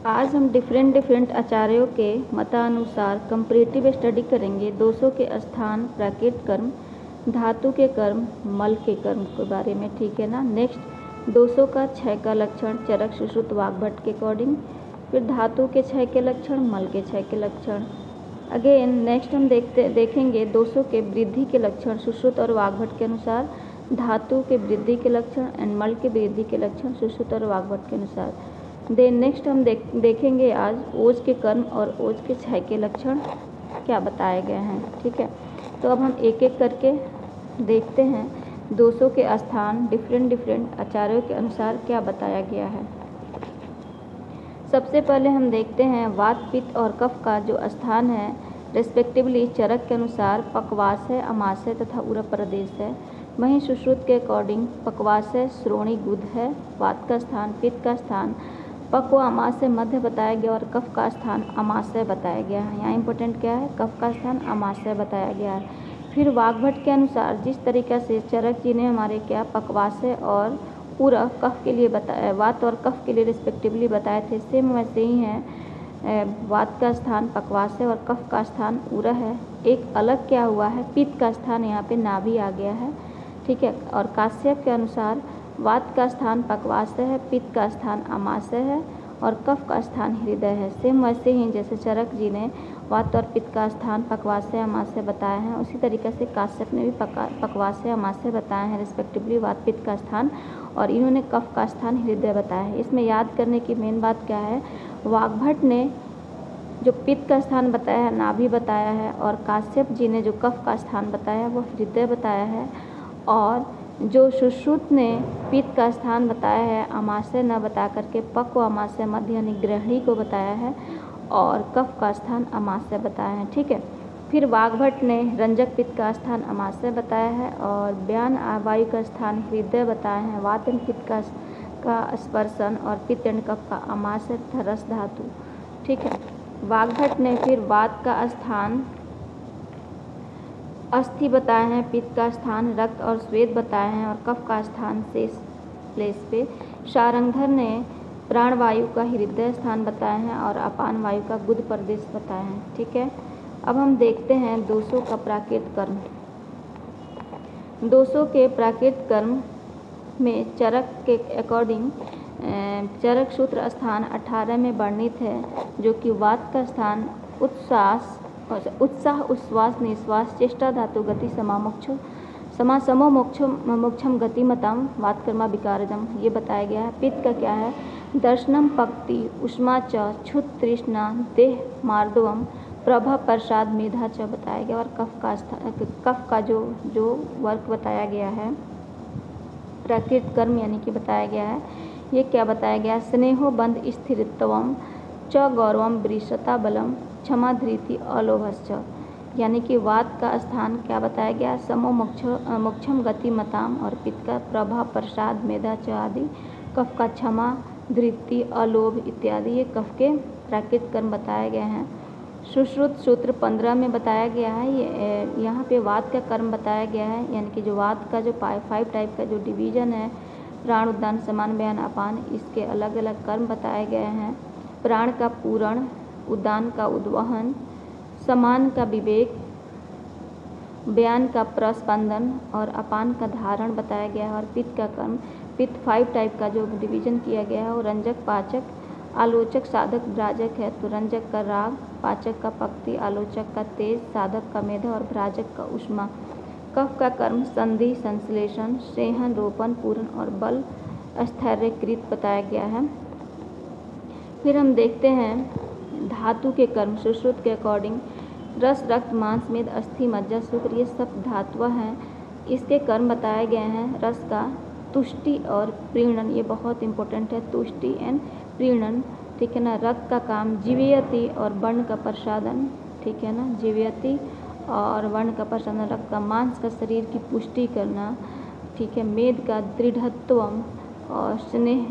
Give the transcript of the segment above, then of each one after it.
आज हम डिफरेंट आचार्यों के मतानुसार कंपैरेटिव स्टडी करेंगे। दोषों के स्थान, प्राकृत कर्म, धातु के कर्म, मल के कर्म के बारे में, ठीक है ना। नेक्स्ट दोषों का क्षय का लक्षण चरक सुश्रुत वाग्भट के अकॉर्डिंग, फिर धातु के क्षय के लक्षण, मल के क्षय के लक्षण। अगेन नेक्स्ट हम देखेंगे दोषों के वृद्धि के लक्षण सुश्रुत और वाग्भट के अनुसार, धातु के वृद्धि के लक्षण एंड मल के वृद्धि के लक्षण सुश्रुत और वाग्भट के अनुसार। देन नेक्स्ट हम देखेंगे आज ओज के कर्म और ओज के क्षय के लक्षण क्या बताए गए हैं, ठीक है। तो अब हम एक एक करके देखते हैं दोषों के स्थान डिफरेंट आचार्यों के अनुसार क्या बताया गया है। सबसे पहले हम देखते हैं वात, पित्त और कफ का जो स्थान है रेस्पेक्टिवली चरक के अनुसार पक्वास है, अमाशय तथा उरग प्रदेश है। वहीं सुश्रुत के अकॉर्डिंग पक्वास है, श्रोणी गुद है, वात का स्थान, पित्त का स्थान पक व अमाशय मध्य बताया गया और कफ का स्थान अमाशय बताया गया है। यहाँ इंपॉर्टेंट क्या है, कफ का स्थान अमाशय बताया गया है। फिर वाग्भट के अनुसार जिस तरीक़ा से चरक जी ने हमारे क्या पक्वाशय और उरग कफ के लिए बताया, वात और कफ के लिए रिस्पेक्टिवली बताए थे, सेम वैसे ही हैं। वात का स्थान पक्वाशय और कफ का स्थान उरग है। एक अलग क्या हुआ है, पित्त का स्थान यहाँ पे नाभि आ गया है, ठीक है। और काश्यप के अनुसार वात का स्थान पक्वाशय है, पित्त का स्थान अमाशय है और कफ का स्थान हृदय है। सेम वैसे ही जैसे चरक जी ने वात और पित्त का स्थान पक्वाशय अमाशय बताए हैं, उसी तरीके से काश्यप ने भी पक्वाशय अमाशय बताए हैं रिस्पेक्टिवली वात पित्त का स्थान, और इन्होंने कफ का स्थान हृदय बताया है। इसमें याद करने की मेन बात क्या है, वाग्भट ने जो पित्त का स्थान बताया है नाभि बताया है, और काश्यप जी ने जो कफ का स्थान बताया है वो हृदय बताया है, और जो सुश्रुत ने पित्त का स्थान बताया है अमाशय न बता करके पक व अमाशय मध्य यानी ग्रहणी को बताया है, और कफ का स्थान अमाशय बताया है, ठीक है। फिर वाग्भट ने रंजक पित्त का स्थान अमाशय बताया है और व्यान वायु का स्थान हृदय बताया है, वात एंड पित्त का स्पर्शन और पित्त एंड कफ का अमाशय तथा रस धातु, ठीक है। वाग्भट ने फिर वात का स्थान अस्थि बताए हैं, पित्त का स्थान रक्त और श्वेत बताए हैं और कफ का स्थान शेष प्लेस पे। शारंगधर ने प्राणवायु का हृदय स्थान बताए हैं और अपान वायु का गुद प्रदेश बताए हैं, ठीक है। अब हम देखते हैं दोषों का प्राकृत कर्म। दोषों के प्राकृत कर्म में चरक के अकॉर्डिंग चरक सूत्र स्थान 18 में वर्णित है, जो कि वात का स्थान उत्साह उच्छ्वास निश्वास चेष्टा धातु गति समो मोक्षम गतिमतम वातकर्मा विकारजम ये बताया गया है। पित्त का क्या है, दर्शनम पक्ति उष्मा च क्षुत तृष्णा देह मार्दवम प्रभा प्रसाद मेधा च बताया गया, और कफ का जो वर्क बताया गया है प्राकृत कर्म यानी कि बताया गया है, ये क्या बताया गया, स्नेहो बंध स्थिरत्वम च गौरवम वृषता बलम क्षमा धृति अलोभश्च, यानी कि वात का स्थान क्या बताया गया, समो मोक्षम गति मताम, और पित्त का प्रभा प्रसाद मेधा च आदि, कफ का क्षमा धृति अलोभ इत्यादि, ये कफ के प्राकृत कर्म बताए गए हैं। सुश्रुत सूत्र 15 में बताया गया है, ये यहाँ पे वात का कर्म बताया गया है, यानी कि जो वात का जो 5 टाइप का जो डिवीजन है, प्राण उद्दान समान बयान अपान, इसके अलग अलग कर्म बताए गए हैं। प्राण का पूरण, उद्दान का उद्वहन, समान का विवेक, बयान का प्रस्पंदन और अपान का धारण बताया गया है। और पित्त का कर्म, पित्त 5 टाइप का जो डिवीजन किया गया है वो रंजक पाचक आलोचक साधक भ्राजक है। तो रंजक का राग, पाचक का पक्ति, आलोचक का तेज, साधक का मेधा और भ्राजक का उष्मा। कफ का कर्म संधि संश्लेषण सेहन रोपण पूर्ण और बल स्थैर्यकृत बताया गया है। फिर हम देखते हैं धातु के कर्म सुश्रुत के अकॉर्डिंग रस रक्त मांस मेद अस्थि मज्जा शुक्र ये सब धातुआ हैं, इसके कर्म बताए गए हैं। रस का तुष्टि और प्रीणन, ये बहुत इंपॉर्टेंट है, तुष्टि एंड प्रीणन, ठीक है ना। रक्त का काम जीवयति और वर्ण का प्रसादन, ठीक है ना, जीवयति और वर्ण का प्रसादन। रक्त का मांस का शरीर की पुष्टि करना, ठीक है। मेद का दृढ़त्वम और स्नेह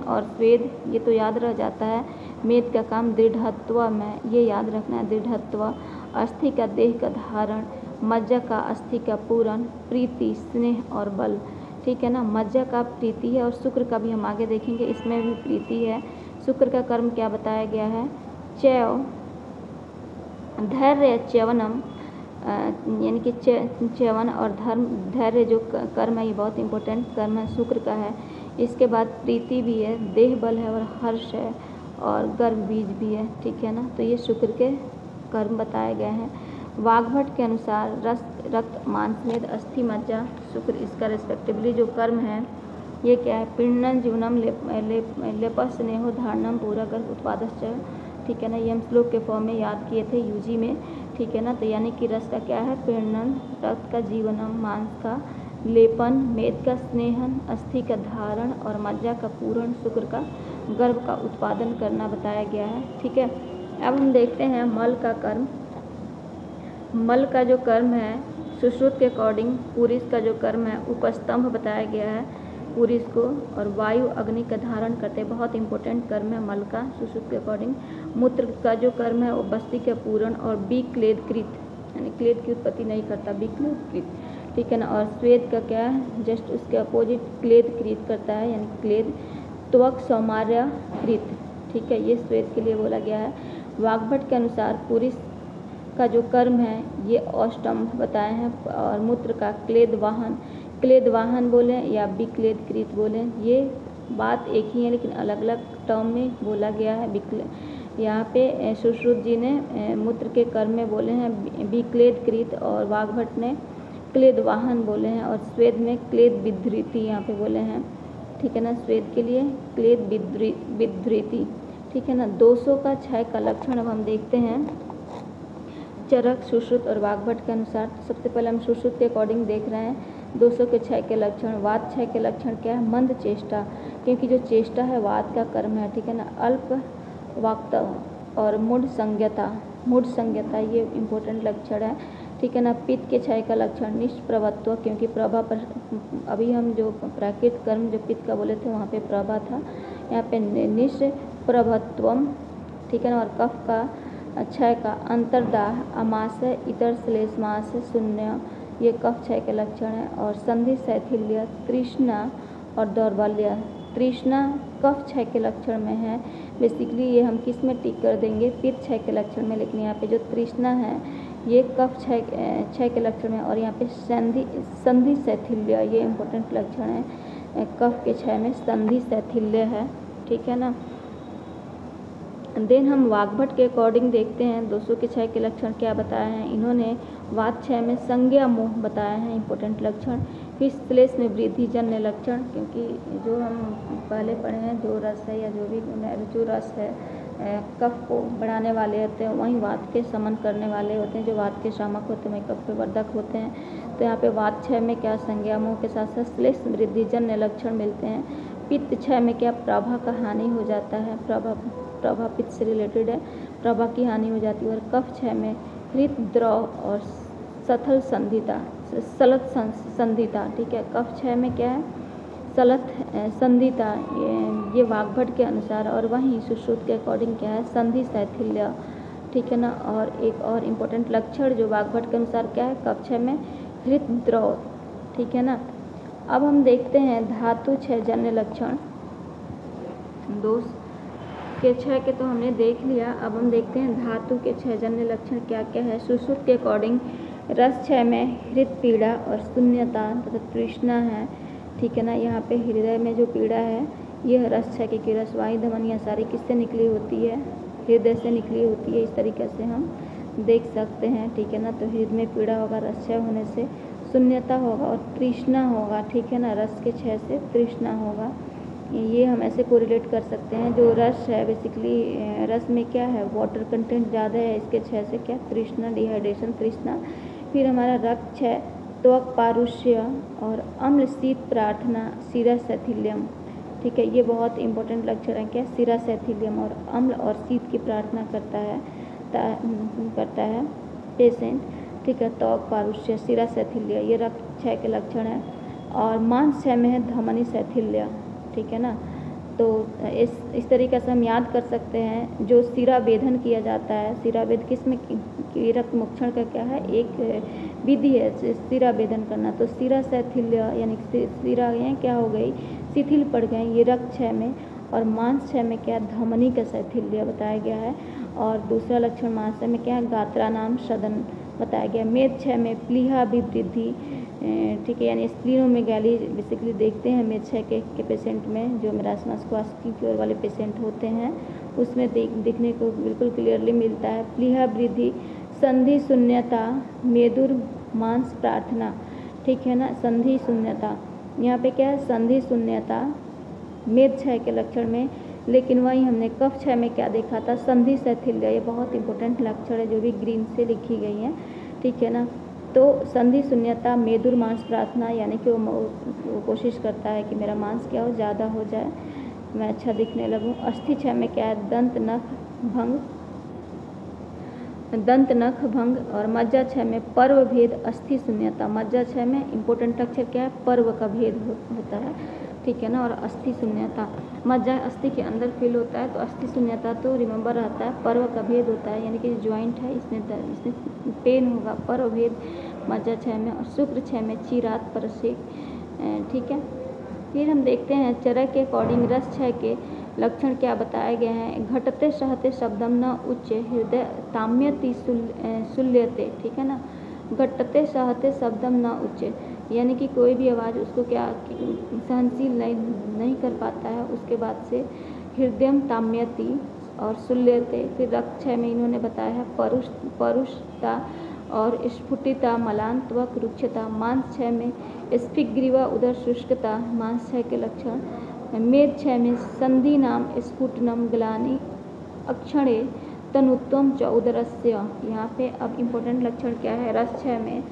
और स्वेद ये तो याद रह जाता है। मेद का काम दृढ़त्व में, ये याद रखना है दृढ़त्व। अस्थि का देह का धारण, मज्जा का अस्थि का पूरण, प्रीति स्नेह और बल, ठीक है ना। मज्जा का प्रीति है और शुक्र का भी हम आगे देखेंगे, इसमें भी प्रीति है। शुक्र का कर्म क्या बताया गया है, चैव धैर्य च्यवनम, यानी कि च्यवन और धर्म धैर्य जो कर्म है ये बहुत इंपॉर्टेंट कर्म है, शुक्र का है। इसके बाद प्रीति भी है, देह बल है और हर्ष है और गर्भ बीज भी है, ठीक है ना। तो ये शुक्र के कर्म बताए गए हैं। वाग्भट के अनुसार रक्त मांस मेद अस्थि मज्जा शुक्र, इसका रिस्पेक्टिवली जो कर्म है ये क्या है, पीड़न जीवनम लेपस स्नेहो धारणम पूरा गर्भ उत्पादश्च, ठीक है ना। ये हम श्लोक के फॉर्म में याद किए थे यूजी में, ठीक है ना। तो यानी कि रस का क्या है, पीड़न, रक्त का जीवनम मांस का लेपन, मेद का स्नेहन, अस्थि का धारण और मज्जा का पूरण, शुक्र का गर्भ का उत्पादन करना बताया गया है, ठीक है। अब हम देखते हैं मल का कर्म। मल का जो कर्म है सुश्रुत के अकॉर्डिंग पुरुष का जो कर्म है उपस्तंभ बताया गया है पुरुष को, और वायु अग्नि का धारण करते, बहुत इंपॉर्टेंट कर्म है मल का सुश्रुत के अकॉर्डिंग। मूत्र का जो कर्म है वो बस्ती का पूरण और विक्लेदकृत, यानी क्लेद की उत्पत्ति नहीं करता, विक्लेदकृत, ठीक है ना। और स्वेद का क्या है, जस्ट उसके अपोजिट क्लेदकृत करता है, यानी क्लेद त्वक सौमार्यकृत, ठीक है, ये स्वेद के लिए बोला गया है। वाग्भट के अनुसार पुरुष का जो कर्म है ये औष्टम्भ बताए हैं, और मूत्र का क्लेद वाहन बोले या विक्लेदकृत बोले, ये बात एक ही है लेकिन अलग अलग टर्म में बोला गया है। यहाँ पे सुश्रुत जी ने मूत्र के कर्म में बोले हैं विक्लेदकृत और वाग्भट ने क्लेद वाहन बोले हैं, और स्वेद में क्लेद विधृति यहाँ पे बोले हैं, ठीक है ना। स्वेद के लिए क्लेद विधृति, ठीक है ना। दोषों का क्षय का लक्षण अब हम देखते हैं चरक, सुश्रुत और वाग्भट के अनुसार। सबसे पहले हम सुश्रुत के अकॉर्डिंग देख रहे हैं दोषों के क्षय के लक्षण। वात क्षय के लक्षण क्या है, मंद चेष्टा, क्योंकि जो चेष्टा है वात का कर्म है, ठीक है ना। अल्प वाक्तव और मूढ़ संज्ञता ये इम्पोर्टेंट लक्षण है, ठीक है ना। पित्त के क्षय का लक्षण निष्प्रभत्व, क्योंकि प्रभा पर अभी हम जो प्राकृत कर्म जो पित्त का बोले थे वहाँ पे प्रभा था, यहाँ पे निष्प्रभत्वम, ठीक है ना। और कफ का क्षय का अंतर्दाह, अमाशय, इतर श्लेष्माशय, शून्य, ये कफ क्षय के लक्षण है। और संधि शैथिल्य, तृष्णा और दौर्बल्य, तृष्णा कफ क्षय के लक्षण में है। बेसिकली ये हम किस में टिक कर देंगे, पित्त क्षय के लक्षण में, लेकिन यहाँ पे जो तृष्णा है ये कफ क्षय के लक्षण में, और यहाँ पे संधि शैथिल्य ये इम्पोर्टेंट लक्षण है, कफ के क्षय में संधि शैथिल्य है, ठीक है ना। देन हम वाग्भट के अकॉर्डिंग देखते हैं दोषों के क्षय के लक्षण क्या बताए हैं इन्होंने। वात क्षय में संज्ञा मोह बताया है इंपॉर्टेंट लक्षण। फिर श्लेष में वृद्धि जन्य लक्षण, क्योंकि जो हम पहले पढ़े हैं जो रस है या जो भी जो रस है कफ को बढ़ाने वाले होते हैं, वहीं वात के समन करने वाले होते हैं, जो वात के शामक होते हैं वहीं कफ के वर्धक होते हैं। तो यहाँ पे वात क्षय में क्या संज्ञा मोह के साथ साथ श्लेष वृद्धि जन्य लक्षण मिलते हैं। पित्त क्षय में क्या प्रभा का हानि हो जाता है, प्रभा पित्त से रिलेटेड है, प्रभा की हानि हो जाती है। और कफ क्षय में हृदद्रव और सलत संधिता, ठीक है। कफ क्षय में क्या है, सलत संधिता, ये वाग्भट के अनुसार। और वहीं सुश्रुत के अकॉर्डिंग क्या है, संधि शैथिल्य, ठीक है ना। और एक और इम्पोर्टेंट लक्षण जो वाग्भट के अनुसार क्या है, कफ क्षय में हृदद्रव, ठीक है ना। अब हम देखते हैं धातु क्षय जन्य लक्षण। दोष के क्षय के तो हमने देख लिया, अब हम देखते हैं धातु के क्षय जन्य लक्षण क्या क्या है। सुश्रुत के अकॉर्डिंग रस क्षय में हृदय पीड़ा और शून्यता तथा तृष्णा है, ठीक है ना। यहाँ पे हृदय में जो पीड़ा है यह रस क्षय की रसवाही धमन या सारी किससे निकली होती है, हृदय से निकली होती है, इस तरीके से हम देख सकते हैं, ठीक है ना। तो हृदय में पीड़ा होगा रस क्षय होने से, शून्यता होगा और तृष्णा होगा, ठीक है ना। रस के क्षय से तृष्णा होगा, ये हम ऐसे कोरिलेट कर सकते हैं। जो रस है बेसिकली रस में क्या है, वाटर कंटेंट ज़्यादा है, इसके क्षय से क्या तृष्णा, डिहाइड्रेशन, तृष्णा। फिर हमारा रक्त क्षय, त्वक पारुष्य और अम्ल शीत प्रार्थना, शिरा शैथिल्यम, ठीक है। ये बहुत इंपॉर्टेंट लक्षण है क्या, शिरा शैथिल्यम और अम्ल और शीत की प्रार्थना करता है पेशेंट, ठीक है। त्वक पारुष्य, शिरा शैथिल्य ये रक्त क्षय के लक्षण है। और मांस क्षय में है धमनी शैथिल्य, ठीक है ना। तो तो इस तरीके से हम याद कर सकते हैं। जो शिराभेदन किया जाता है, शिराभेद किसमें की रक्त मोक्षण का क्या है, एक विधि है शिराभेदन करना। तो शिरा शैथिल्य यानी शिरा क्या हो गई, शिथिल पड़ गई, ये रक्त क्षय में। और मांस क्षय में क्या, धमनी का शैथिल्य बताया गया है। और दूसरा लक्षण मांस में क्या है, गात्रा नाम सदन बताया गया। मेद क्षय में प्लीहा अभिवृद्धि, ठीक है, यानी स्प्लीनोमेगाली बेसिकली देखते हैं मेद क्षय के पेशेंट में, जो मरासमस क्वास्टिक्योर वाले पेशेंट होते हैं उसमें दिखने को बिल्कुल क्लियरली मिलता है। प्लीहा वृद्धि, संधि शून्यता, मेदुर मांस प्रार्थना, ठीक है ना, संधि शून्यता, यहाँ पे क्या है, संधि शून्यता मेद क्षय के लक्षण में। लेकिन वहीं हमने कफ क्षय में क्या देखा था, संधि शैथिल्य, ये बहुत इंपॉर्टेंट लक्षण है जो भी ग्रीन से लिखी गई हैं, ठीक है ना। तो संधि शून्यता, मेदुर मांस प्रार्थना, यानी कि वो कोशिश करता है कि मेरा मांस क्या हो, ज़्यादा हो जाए, मैं अच्छा दिखने लगूं। अस्थि क्षय में क्या है, दंत नख भंग। और मज्जा क्षय में पर्व भेद, अस्थि शून्यता। मज्जा क्षय में इंपॉर्टेंट अक्षर क्या है, पर्व का भेद होता है, ठीक है ना। और अस्थि शून्यता, मज्जा अस्थि के अंदर फील होता है, तो अस्थि शून्यता तो रिमेंबर रहता है। पर्व का भेद होता है, यानी कि ज्वाइंट है इसमें पेन होगा, पर्व भेद मज्जा क्षय में। और शुक्र क्षय में चिरात परसेक, ठीक है। फिर हम देखते हैं चरक के अकॉर्डिंग रस क्षय के लक्षण क्या बताए गए हैं। घटते सहते शब्दम न उच्च हृदय ताम्यति शूल्यते, ठीक है ना। घटते सहते शब्दम न उच्च, यानी कि कोई भी आवाज़ उसको क्या सहनशील नहीं कर पाता है। उसके बाद से हृदयम ताम्यति और शूल्यते। फिर रक्त क्षय में इन्होंने बताया है परुषता और स्फुटिता, मलांतवक रुक्षता। मांस क्षय में स्फिग्रीवा उदर शुष्कता, मांस क्षय के लक्षण। मेद क्षय में संधि नाम स्फुटनम ग्लानि अक्षणे तनुत्वम च उदरस्य। यहाँ पे अब इम्पोर्टेंट लक्षण क्या है रस क्षय में,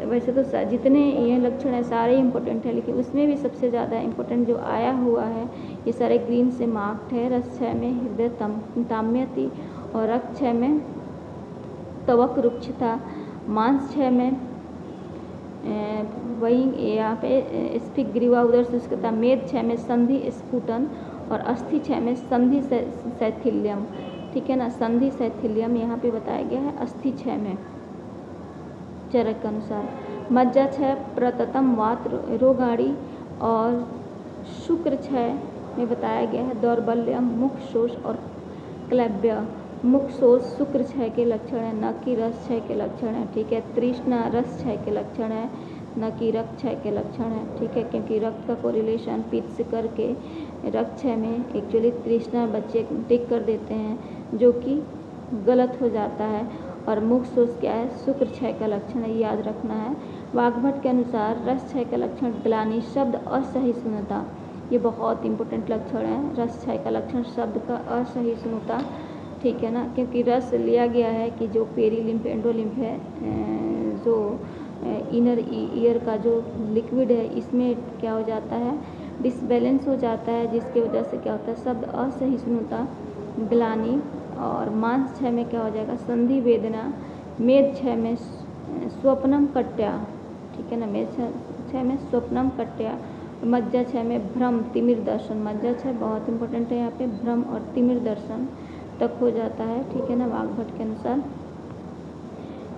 वैसे तो जितने ये लक्षण है सारे इम्पोर्टेंट है, लेकिन उसमें भी सबसे ज़्यादा इम्पोर्टेंट जो आया हुआ है ये सारे ग्रीन से मार्क्ड है। रस क्षय में हृदय ताम्यति और रक्त क्षय में तवक रुक्षता। मांस क्षय में वही यहाँ पे स्फिग्रीवा उदर शुष्कता। मेद क्षय में संधि स्फुटन और अस्थि क्षय में संधि शैथिल्यम, ठीक है ना, संधि शैथिल्यम यहाँ पे बताया गया है अस्थि क्षय में चरक के अनुसार। मज्जा क्षय प्रततम वात रोगाड़ी और शुक्र क्षय में बताया गया है दौर्बल्यम मुख शोष और क्लैब्य। मुख शोष शुक्र क्षय के लक्षण है, न कि रस क्षय के लक्षण है, ठीक है। तृष्णा रस क्षय के लक्षण है, न कि रक्त क्षय के लक्षण है, ठीक है, क्योंकि रक्त का कोरिलेशन पित्त से करके रक्त क्षय में एक्चुअली तृष्णा बच्चे टिक कर देते हैं, जो कि गलत हो जाता है। और मुख शोष क्या है, शुक्र क्षय का लक्षण है, याद रखना है। वाग्भट के अनुसार रस क्षय का लक्षण ग्लानि शब्द असहिष्णुता, ये बहुत इंपॉर्टेंट लक्षण है। रस क्षय का लक्षण शब्द का असहिष्णुता, ठीक है ना, क्योंकि रस लिया गया है कि जो पेरीलिम्फ एंडोलिम्फ है, जो इनर ईयर का जो लिक्विड है, इसमें क्या हो जाता है, डिसबैलेंस हो जाता है, जिसकी वजह से क्या होता है, शब्द असहिष्णुता, ग्लानि। और मांस क्षय में क्या हो जाएगा, संधि वेदना। मेद क्षय में स्वप्नम कट्या, ठीक है ना, मेद क्षय में स्वप्नम कट्या। मज्जा क्षय में भ्रम तिमिर दर्शन। मज्जा क्षय बहुत इंपॉर्टेंट है, यहाँ पे भ्रम और तिमिर दर्शन तक हो जाता है, ठीक है ना, वाग्भट के अनुसार।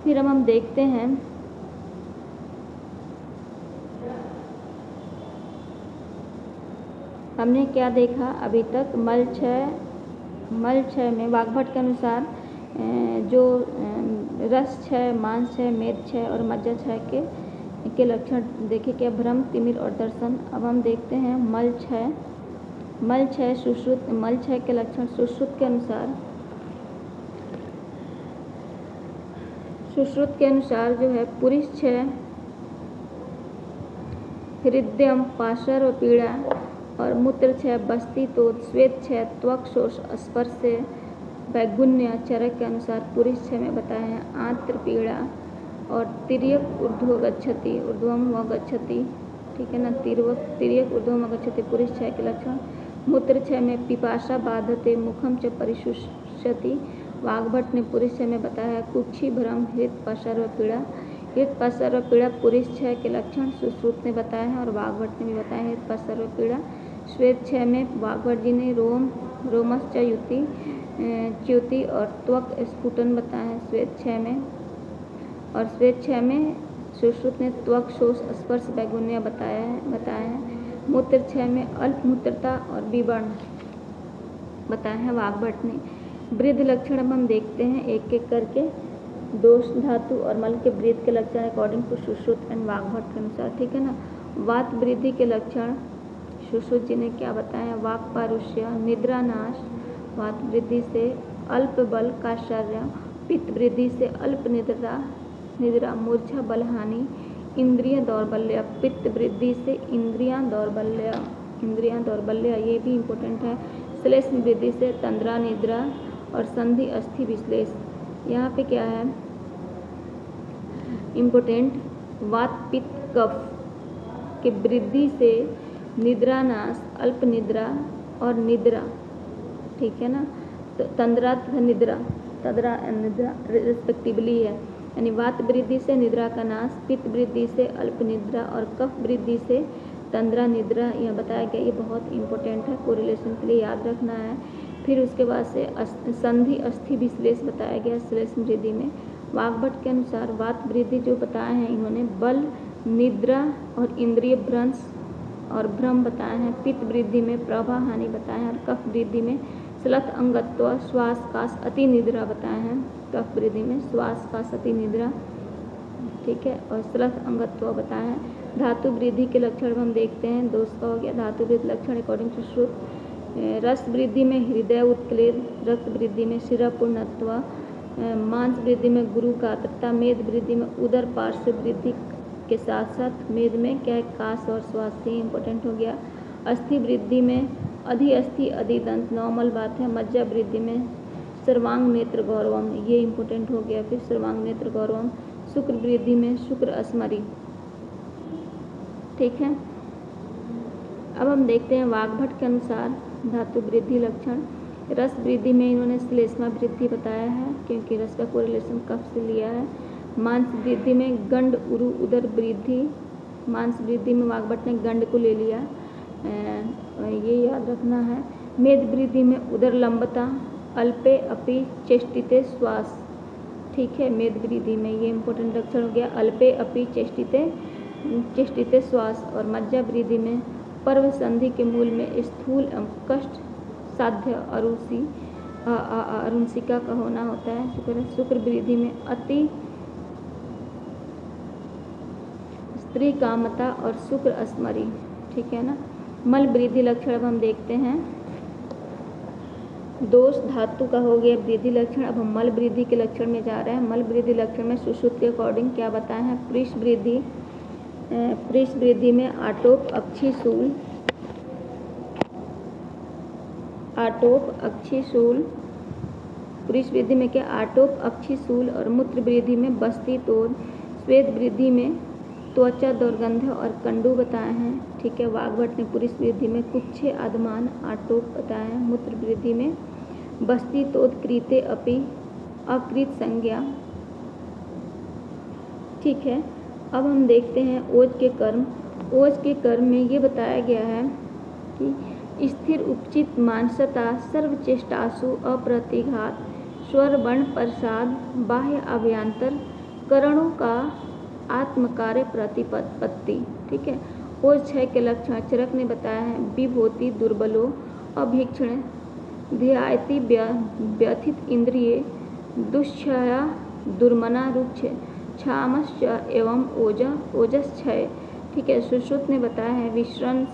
फिर हम देखते हैं हमने क्या देखा अभी तक। मल क्षय में वाग्भट के अनुसार जो रस क्षय, मांस क्षय, मेद क्षय और मज्जा क्षय के लक्षण देखे, क्या भ्रम तिमिर और दर्शन। अब हम देखते हैं मल क्षय सुश्रुत। मल क्षय के लक्षण सुश्रुत के अनुसार जो है पुरुष क्षय, हृदयम पाशर और पीड़ा। और मूत्र क्षय बस्ती तोद। श्वेत क्षय त्वक शोष स्पर्श वैगुण्य। चरक के अनुसार पुरुष क्षय में बताया है आंत्र पीड़ा और तिर्यक ऊर्ध्व गच्छति, ऊर्ध्वम व गच्छति, ठीक है ना, तिर्यक ऊर्ध्वम व गच्छति पुरुष क्षय के लक्षण। मूत्र क्षय में पिपाशा बाधते मुखम च परिशुष्यति। वाग्भट ने पुरुष क्षय में बताया है कुक्षी भ्रम हृत पसर्व पीड़ा। हृत पसर्व पीड़ा पुरुष क्षय के लक्षण सुश्रुत ने बताया है और वाग्भट ने भी बताया है हृत पसर्व पीड़ा। श्वेत 6 में वाग्भट जी ने रोमश्च च्युति और त्वक स्फुटन बताया है श्वेत 6 में। और श्वेत 6 में सुश्रुत ने त्वक शोष स्पर्श बैगुन्य बताया है। मूत्र 6 में अल्प मूत्रता और विवर्ण बताया है वाग्भट ने। वृद्ध लक्षण अब हम देखते हैं एक एक करके। दोष धातु और मल के वृद्ध के लक्षण according to Sushruta and Vagbhata के अनुसार, ठीक है ना। वात वृद्धि के लक्षण सुश्रुत जी ने क्या बताया? वाक पारुष्य, निद्रा नाश, वात वृद्धि से अल्प बल का शर्य, पित्त वृद्धि से अल्प निद्रा, मूर्छा बलहानि, इंद्रिय दौर्बल्य, पित्त वृद्धि से इंद्रियां दौर्बल्य, ये भी इम्पोर्टेंट है। श्लेष्म वृद्धि से तंद्रा निद्रा और संधि अस्थि विश्लेष। यहाँ पे क्या है इम्पोर्टेंट? वात पित्त कफ के वृद्धि से निद्रा नाश, अल्प निद्रा और निद्रा, ठीक है ना। तो तंद्रा तथा निद्रा रिस्पेक्टिवली है। यानी वात वृद्धि से निद्रा का नाश, पित्त वृद्धि से अल्प निद्रा और कफ वृद्धि से तंद्रा निद्रा, यह बताया गया। ये बहुत इंपॉर्टेंट है, कोरिलेशन के लिए याद रखना है। फिर उसके बाद से संधि अस्थि विश्लेष बताया गया श्लेष्म वृद्धि में। वाग्भट के अनुसार वात वृद्धि जो बताए हैं इन्होंने बल, निद्रा और इंद्रिय भ्रंश और भ्रम बताए हैं। पित्त वृद्धि में प्रभा हानि बताए हैं और कफ वृद्धि में श्लथ अंगत्व, श्वास काश अति निद्रा बताए हैं। कफ वृद्धि में श्वास काश अति निद्रा, ठीक है, और श्लथ अंगत्व बताए हैं। धातु वृद्धि के लक्षण हम देखते हैं। दोष का हो गया धातु वृद्धि लक्षण अकॉर्डिंग टू श्रुत। रस वृद्धि में हृदय उत्क्लेद, रक्त वृद्धि में शिरा पूर्णत्व, मांस वृद्धि में गुरु कातरता, मेद वृद्धि में उदर पार्श्व वृद्धि के साथ साथ मेद में क्या है काश और स्वास्थ्य, इंपॉर्टेंट हो गया। अस्थि वृद्धि में अधि अस्थि अधिदंत, नॉर्मल बात है। मज्जा वृद्धि में सर्वांग नेत्र गौरवम, ये इंपॉर्टेंट हो गया। फिर सर्वांग नेत्र गौरवम। शुक्र वृद्धि में शुक्र अस्मरी, ठीक है। अब हम देखते हैं वाग्भट के अनुसार धातु वृद्धि लक्षण। रस वृद्धि में इन्होंने श्लेष्मा वृद्धि बताया है क्योंकि रस का कोरिलेशन कफ से लिया है। मांस वृद्धि में गंड उरु उदर वृद्धि, मांस वृद्धि में वाग्भट ने गंड को ले लिया, ये याद रखना है। मेद वृद्धि में उदर लंबता, अल्पे अपि चेष्टिते श्वास, ठीक है। मेद वृद्धि में ये इंपॉर्टेंट लक्षण हो गया, अल्पे अपि चेष्टिते श्वास। और मज्जा वृद्धि में पर्व संधि के मूल में स्थूल एवं कष्ट साध्य अरुंसिका का होना होता है। शुक्र वृद्धि में अति स्त्री कामता और शुक्र अस्मरी, ठीक है ना। मल वृद्धि लक्षण अब हम देखते हैं। दोष धातु का हो गया वृद्धि लक्षण। अब हम मल वृद्धि के लक्षण में जा रहे हैं। मल वृद्धि लक्षण में सुश्रुत के अकॉर्डिंग क्या बताए हैं? पृष्ठ वृद्धि में आटोप अक्षी शूल, पृष्ठ वृद्धि में क्या आटोप अक्षी शूल और मूत्र वृद्धि में बस्ती तोड़। श्वेत वृद्धि में त्वचा दुर्गंध और कंडू बताए हैं, ठीक है। वाग्भट ने पुरुष वृद्धि में कुक्षे आदमान आटोप बताए हैं। मूत्र वृद्धि में बस्ती तोद कृते अपि अकृत संज्ञा, ठीक है। अब हम देखते हैं ओज के कर्म। ओज के कर्म में ये बताया गया है कि स्थिर उपचित मानसता, सर्वचेष्टासु अप्रतिघात, स्वर वर्ण प्रसाद, बाह्य अभ्यंतर करणों का आत्मकार्य प्रतिपत्ति, ठीक है। ओज 6 के लक्षण चरक ने बताया है। विभूति दुर्बलो अभीक्षण, ध्यायति व्यथित इंद्रिय, दुष्क्षया दुर्मना रुक्ष, क्षामश्च एवं ओजस 6, ठीक है। सुश्रुत ने बताया है विश्रंस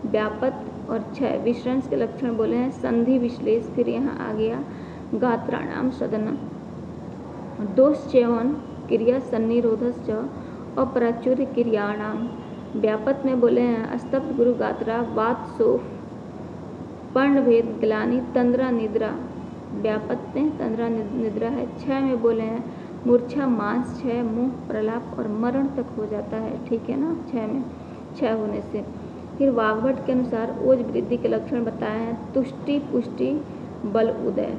व्यापत और 6 विश्रंस के लक्षण बोले हैं। संधि विश्लेष, फिर यहाँ आ गया गात्राणाम सदन, दोष चेवन क्रिया सन्निरोधश्च अप्राचुर्य क्रियाणाम। व्यापत में बोले हैं स्तब्ध गुरु गात्रा, वात सोफ, पर्णभेद ग्लानि, तंद्रा निद्रा। व्यापत में तंद्रा निद्रा है। 6 में बोले हैं मूर्छा मांस 6, मुंह प्रलाप और मरण तक हो जाता है, ठीक है ना। 6 में 6 होने से। फिर वाग्भट के अनुसार ओज वृद्धि के लक्षण बताए हैं। तुष्टि पुष्टि बल उदय,